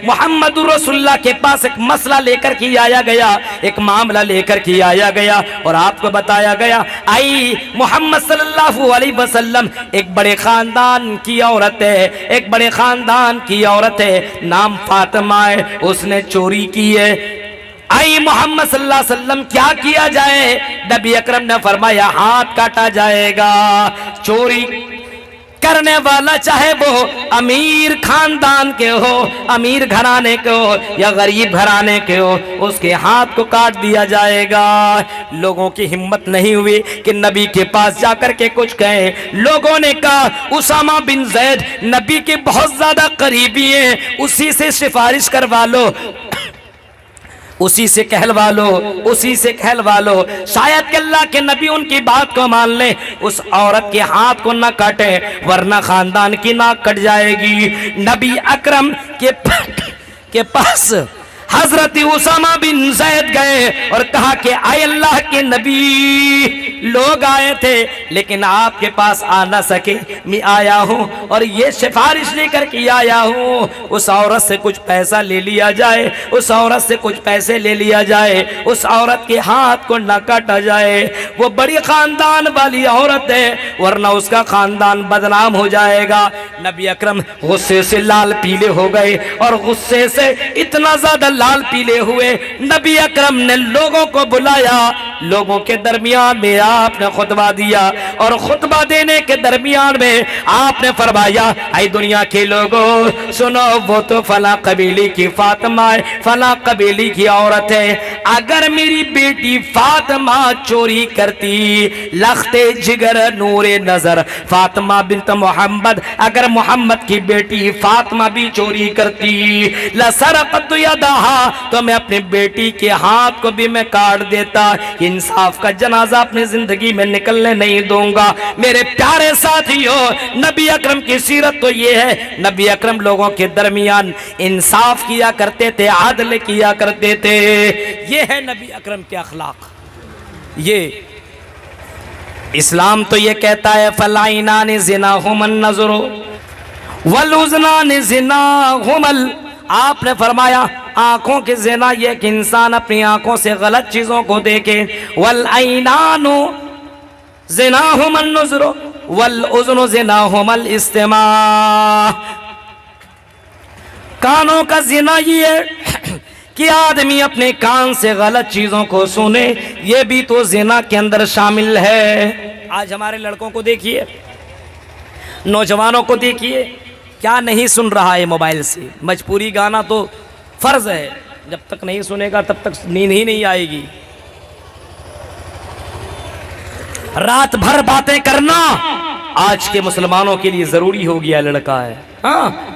मोहम्मद रसूलुल्लाह के पास एक मसला लेकर के आया गया, एक मामला लेकर के आया गया और आपको बताया गया, आई मोहम्मद सल्लल्लाहु अलैहि वसल्लम एक बड़े खानदान की औरत है, एक बड़े खानदान की औरत है, नाम फातिमा है, उसने चोरी की है। आई मोहम्मद सल्लल्लाहु अलैहि वसल्लम क्या किया जाए? नबी अकरम ने फरमाया हाथ काटा जाएगा। चोरी करने वाला चाहे वो अमीर खानदान के हो, अमीर घराने के हो या गरीब घराने के हो, उसके हाथ को काट दिया जाएगा। लोगों की हिम्मत नहीं हुई कि नबी के पास जाकर के कुछ कहें। लोगों ने कहा उसामा बिन जैद नबी के बहुत ज्यादा करीबी हैं, उसी से सिफारिश करवा लो, उसी से कहलवा लो, उसी से कहलवा लो, शायद कि अल्लाह के नबी उनकी बात को मान ले, उस औरत के हाथ को न काटे वरना खानदान की नाक कट जाएगी। नबी अकरम के पास हजरत उसामा बिन जैद गए और कहा कि आए अल्लाह के नबी, लोग आए थे लेकिन आपके पास आ ना सके, मैं आया हूँ और ये सिफारिश लेकर के आया हूँ, उस औरत से कुछ पैसा ले लिया जाए, उस औरत से कुछ पैसे ले लिया जाए, उस औरत के हाथ को न काटा जाए। वो बड़ी खानदान वाली औरत है वरना उसका खानदान बदनाम हो जाएगा। नबी अकरम गुस्से से लाल पीले हो गए और गुस्से से इतना ज्यादा लाल पीले हुए, नबी अकरम ने लोगों को बुलाया, लोगों के दरमियान में आपने खुतबा दिया और खुतबा देने के दरमियान में आपने फरमाया आई दुनिया के लोगों सुनो, वो तो फला कबीले की फातिमा है, फला कबीले की औरत है, अगर मेरी बेटी फातिमा चोरी करती, लखते जिगर नूरे नजर फातिमा बिन्त मोहम्मद, अगर मोहम्मद की बेटी फातिमा भी चोरी करती, लसरक़त यदहा, तो मैं अपनी बेटी के हाथ को भी मैं काट देता, इंसाफ का जनाजा अपनी जिंदगी में निकलने नहीं दूंगा। मेरे प्यारे साथियों, नबी अकरम की सीरत तो ये है, नबी अकरम लोगों के दरमियान इंसाफ किया करते थे, आदल किया करते थे। ये है नबी अकरम के अखलाक। ये इस्लाम तो ये कहता है फलाइनान ज़िनाहुमन नज़रो वलुज़नान ज़िनाहुमल, आपने फरमाया आंखों की ज़िना ये कि इंसान अपनी आंखों से गलत चीजों को देखे, वल ऐनानु ज़िनाहुमन नज़रो वल उज़नु ज़िनाहुमल इस्तिमा, कानों का ज़िना ये है कि आदमी अपने कान से गलत चीजों को सुने, ये भी तो ज़िना के अंदर शामिल है। आज हमारे लड़कों को देखिए, नौजवानों को देखिए, क्या नहीं सुन रहा है मोबाइल से। मजबूरी गाना तो फर्ज है, जब तक नहीं सुनेगा तब तक नींद ही नहीं आएगी। रात भर बातें करना आज के मुसलमानों के लिए जरूरी हो गया, लड़का है। हाँ,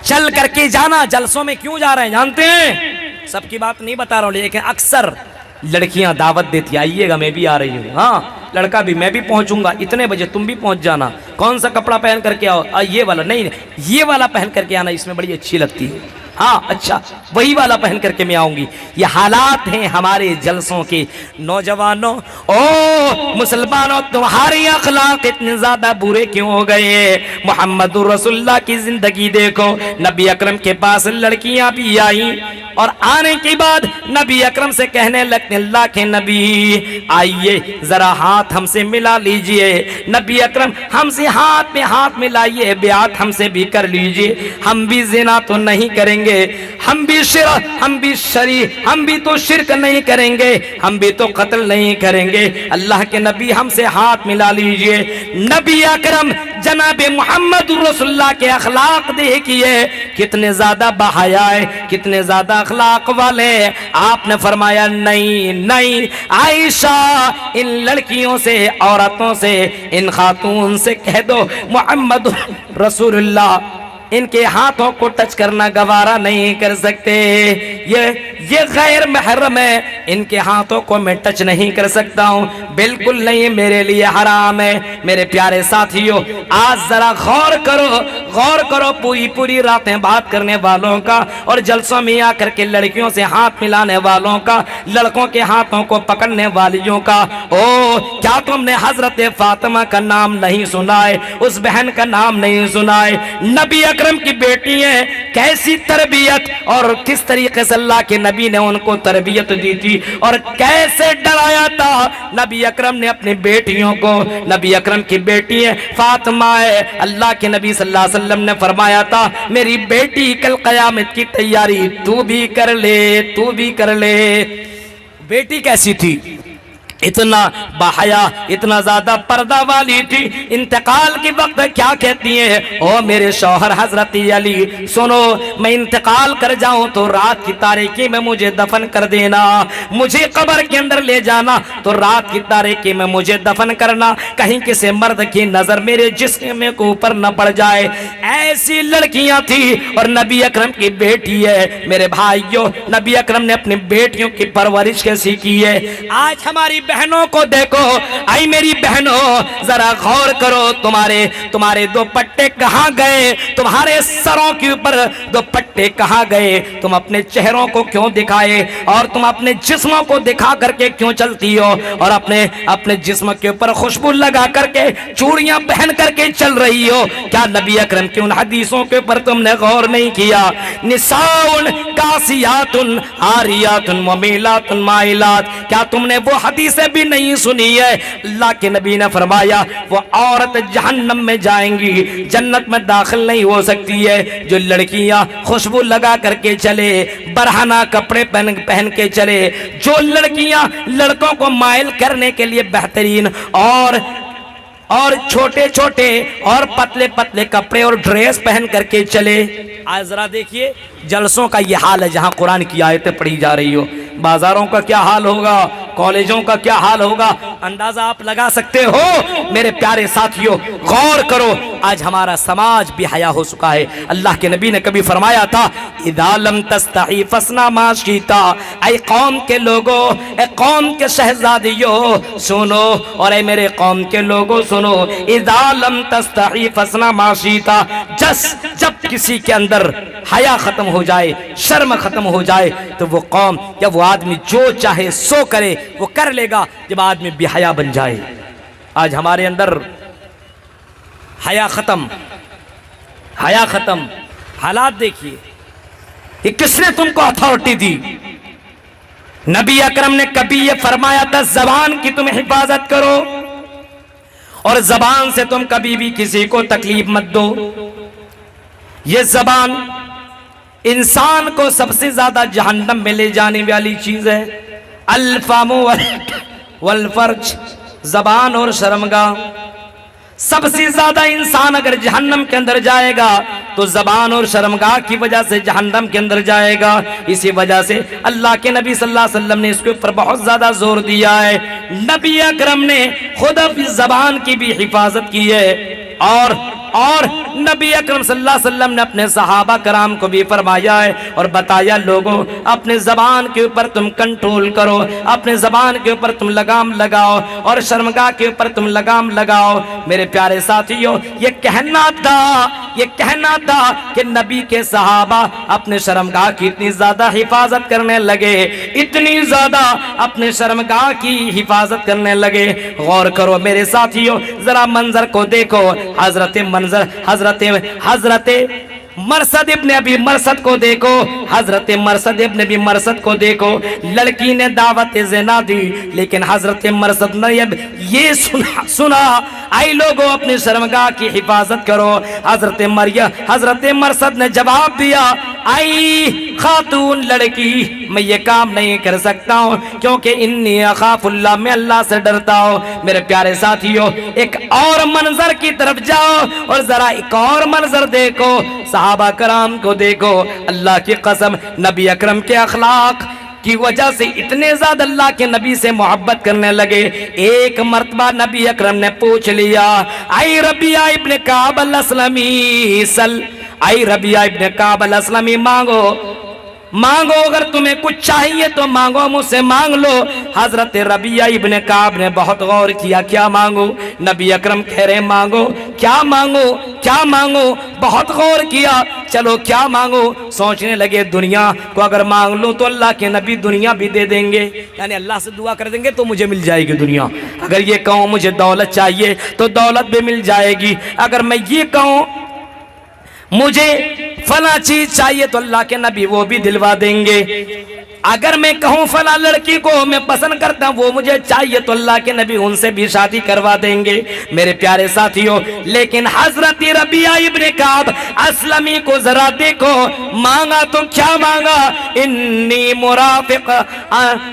चल करके जाना, जलसों में क्यों जा रहे हैं जानते हैं? सबकी बात नहीं बता रहा हूं, लेकिन अक्सर लड़कियां दावत देती आइएगा, मैं भी आ रही हूँ, हाँ लड़का भी, मैं भी पहुंचूंगा, इतने बजे तुम भी पहुंच जाना, कौन सा कपड़ा पहन करके आओ, ये वाला नहीं, ये वाला पहन करके आना, इसमें बड़ी अच्छी लगती है, हाँ अच्छा वही वाला पहन करके मैं आऊंगी। ये हालात हैं हमारे जलसों के। नौजवानों, ओ मुसलमानों, तुम्हारे अखलाक इतने ज्यादा बुरे क्यों हो गए? मोहम्मद रसूलुल्लाह की जिंदगी देखो, नबी अकरम के पास लड़कियां भी आई और आने के बाद नबी अकरम से कहने लगते अल्लाह के नबी आइए जरा हाथ हमसे मिला लीजिए। नबी अकरम हमसे हाथ में हाथ मिलाइए, ब्यात हमसे भी कर लीजिए, हम भी ज़िना तो नहीं करेंगे, हम भी हम भी तो शिरक नहीं करेंगे, हम भी तो कत्ल नहीं करेंगे, अल्लाह के नबी हमसे हाथ मिला लीजिए। नबी अकरम जनाब मोहम्मद रसूलुल्लाह के अखलाक देखिए, कितने ज्यादा बहाया है, कितने ज्यादा अखलाक वाले। आपने फरमाया नहीं नहीं आयशा, इन लड़कियों से, औरतों से, इन खातून से कह दो मोहम्मद रसूलुल्लाह इनके हाथों को टच करना गवारा नहीं कर सकते। ये गैर महरम है, इनके हाथों को मैं टच नहीं कर सकता हूँ, बिल्कुल नहीं, मेरे लिए हराम है। मेरे प्यारे साथियों, आज जरा गौर करो पूरी पूरी रातें बात करने वालों का और जलसों में आकर के लड़कियों से हाथ मिलाने वालों का, लड़कों के हाथों को पकड़ने वालियों का। ओ क्या तुमने हजरत फातिमा का नाम नहीं सुना है? उस बहन का नाम नहीं सुना है? नबी अकरम की बेटी है, कैसी तरबियत और किस तरीके से अल्लाह के नबी ने उनको तरबियत दी थी और कैसे डराया था नबी अकरम ने अपनी बेटियों को। नबी अकरम की बेटी है, फातिमा है, अल्लाह के नबी सल्लल्लाहु अलैहि वसल्लम ने फरमाया था मेरी बेटी कल कयामत की तैयारी तू भी कर ले। बेटी कैसी थी? इतना बाहया, इतना ज्यादा पर्दा वाली थी। इंतकाल के वक्त क्या कहती है? ओ मेरे शौहर हजरत अली, सुनो, मैं इंतकाल कर जाऊं तो रात की तारीकी में मुझे दफन कर देना, मुझे कब्र के अंदर ले जाना तो रात की तारीकी में मुझे दफन करना, कहीं किसी मर्द की नजर मेरे जिस्म के ऊपर न पड़ जाए। ऐसी लड़कियां थी और नबी अकरम की बेटी है। मेरे भाइयों, नबी अकरम ने अपनी बेटियों की परवरिश कैसी की है। आज हमारी बहनों को देखो, आई मेरी बहनों जरा गौर करो, तुम्हारे दो पट्टे कहां गए? तुम्हारे सरों के ऊपर दो पट्टे कहां गए? तुम अपने चेहरों को क्यों दिखाए और तुम अपने जिस्मों को दिखा करके क्यों चलती हो और अपने जिस्म के ऊपर खुशबू लगा करके चूड़ियां पहन करके चल रही हो? क्या नबी अकरम की उन हदीसों के ऊपर तुमने गौर नहीं किया? निसाउन कासियातुन आरियातुन मुमीलातुन माइलात, क्या तुमने वो हदीस भी नहीं सुनी है? अल्लाह के नबी ने फरमाया वो औरत जहन्नम में जाएंगी, जन्नत में दाखिल नहीं हो सकती है जो लड़कियां खुशबू लगा करके चले, बरहाना कपड़े पहन के चले, जो लड़कियां लड़कों को माइल करने के लिए बेहतरीन और छोटे छोटे और पतले पतले कपड़े और ड्रेस पहन करके चले। आज जरा देखिए जलसों का ये हाल है जहां कुरान की आयतें पढ़ी जा रही हो, बाजारों का क्या हाल होगा, कॉलेजों का क्या हाल होगा, अंदाजा आप लगा सकते हो। मेरे प्यारे साथियों, गौर करो, आज हमारा समाज बेहया हो चुका है। अल्लाह के नबी ने कभी फरमाया था इदा लम तस्तही फसना मा शीता, ऐ कौम के लोगों, ऐ कौम के शहजादियों सुनो, और ऐ मेरे कौम के लोगों सुनो, इदा लम तस्तही फसना मा शीता, जब किसी के अंदर हया खत्म हो जाए, शर्म खत्म हो जाए, तो वो कौम या वो आदमी जो चाहे सो करे, वो कर लेगा जब आदमी बेहया बन जाए। आज हमारे अंदर हया खत्म, हालात देखिए, ये किसने तुमको अथॉरिटी दी? नबी अकरम ने कभी ये फरमाया था जबान की तुम हिफाजत करो और जबान से तुम कभी भी किसी को तकलीफ मत दो। ये जबान इंसान को सबसे ज्यादा जहन्नम में ले जाने वाली चीज है। अल्फामु वल फर्ज, जबान और शर्मगाह, सबसे ज्यादा इंसान अगर जहन्नम के अंदर जाएगा तो जबान और शर्मगाह की वजह से जहन्नम के अंदर जाएगा। इसी वजह से अल्लाह के नबी सल्लल्लाहु अलैहि वसल्लम ने इसके ऊपर बहुत ज्यादा जोर दिया है। नबी अकरम ने खुद अपनी जबान की भी हिफाजत की है और नबी अकरम सल्लल्लाहु अलैहि वसल्लम ने अपने सहाबा कराम को भी फरमाया है और बताया लोगों अपने जबान के ऊपर तुम कंट्रोल करो, अपने जबान के ऊपर तुम लगाम लगाओ और शर्मगाह के ऊपर तुम लगाम लगाओ। मेरे प्यारे साथियों, ये कहना था कि नबी के सहाबा अपने शर्मगाह की इतनी ज्यादा हिफाजत करने लगे, इतनी ज्यादा अपने शर्मगाह की हिफाजत करने लगे। गौर करो मेरे साथियों, जरा मंजर को देखो, हजरत मरसद इब्ने अबी मरसद को देखो, हजरत मरसद इब्ने अबी मरसद को देखो। लड़की ने दावत ज़िना दी लेकिन हजरत मरसद ने ये सुना आई लोगों अपनी शर्मगाह की हिफाजत करो। हजरत मरसद ने जवाब दिया आई खातून लड़की, मैं ये काम नहीं कर सकता हूँ क्योंकि इन्नी अखाफुल्लाह, मैं अल्लाह से डरता हूँ। मेरे प्यारे साथियों, एक और मंजर की तरफ जाओ और जरा एक और मंजर देखो, सहाबा कराम को देखो। अल्लाह की कसम, नबी अकरम के अखलाक की वजह से इतने ज्यादा अल्लाह के नबी से मोहब्बत करने लगे। एक मर्तबा नबी अकरम ने पूछ लिया आई रबिया इब्ने काब अल-अस्लमी सल, आई रबिया इब्ने काब अल-अस्लमी मांगो, अगर तुम्हें कुछ चाहिए तो मांगो, मुझसे मांग लो। हजरत रबिया इब्ने काब ने बहुत गौर किया, क्या मांगो? नबी अकरम कह रहे मांगो, क्या मांगो, क्या मांगो? बहुत गौर किया, चलो क्या मांगो? सोचने लगे दुनिया को अगर मांग लो तो अल्लाह के नबी दुनिया भी दे देंगे, यानी अल्लाह से दुआ कर देंगे तो मुझे मिल जाएगी दुनिया। अगर ये कहूँ मुझे दौलत चाहिए तो दौलत भी मिल जाएगी। अगर मैं ये कहूँ मुझे फला चीज चाहिए तो अल्लाह के नबी वो भी दिलवा देंगे। अगर मैं कहूँ फला लड़की को मैं पसंद करता हूँ वो मुझे चाहिए तो अल्लाह के नबी उनसे भी शादी करवा देंगे। मेरे प्यारे साथियों, लेकिन हजरत रबिया इब्ने काब असलमी को जरा देखो, मांगा तो क्या मांगा? इन्नी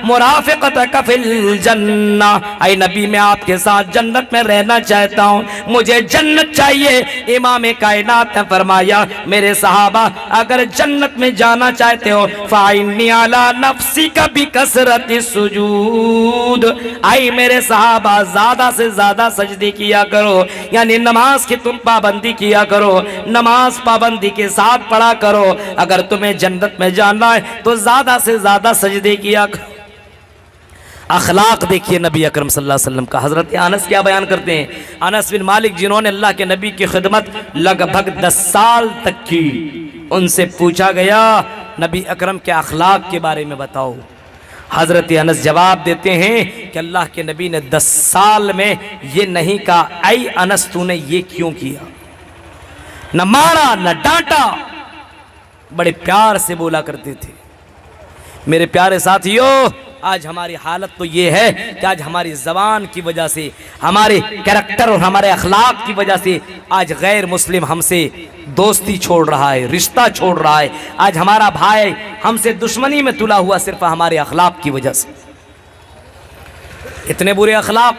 मुराफिकतक फिल जन्ना, ऐ नबी मैं आपके साथ जन्नत में रहना चाहता हूँ, मुझे जन्नत चाहिए। इमाम कायनात ने फरमाया मेरे सहाबा अगर जन्नत में जाना चाहते हो फाइन्नी अला नफ्सी का भी कसरत सुजूद, आई मेरे सहाबा ज्यादा से ज्यादा सजदे किया करो, यानी नमाज की तुम पाबंदी किया करो, नमाज पाबंदी के साथ पढ़ा करो। अगर तुम्हें जन्नत में जाना है तो ज्यादा से ज्यादा सजदे किया करो। अखलाक देखिए नबी अकरम सल्लल्लाहु अलैहि वसल्लम का। हज़रत अनस क्या बयान करते हैं? अनस बिन मालिक जिन्होंने अल्लाह के नबी की खिदमत लगभग 10 साल तक की, उनसे पूछा गया नबी अकरम के अखलाक के बारे में बताओ। हज़रत अनस जवाब देते हैं कि अल्लाह के नबी ने 10 साल में ये नहीं कहा ऐ अनस तूने ये क्यों किया, न मारा न डांटा, बड़े प्यार से बोला करते थे। मेरे प्यारे साथियों, आज हमारी हालत तो ये है कि आज हमारी ज़बान की वजह से, हमारे कैरेक्टर और हमारे अखलाक की वजह से आज गैर मुस्लिम हमसे दोस्ती छोड़ रहा है, रिश्ता छोड़ रहा है। आज हमारा भाई हमसे दुश्मनी में तुला हुआ सिर्फ हमारे अखलाक की वजह से। इतने बुरे अखलाक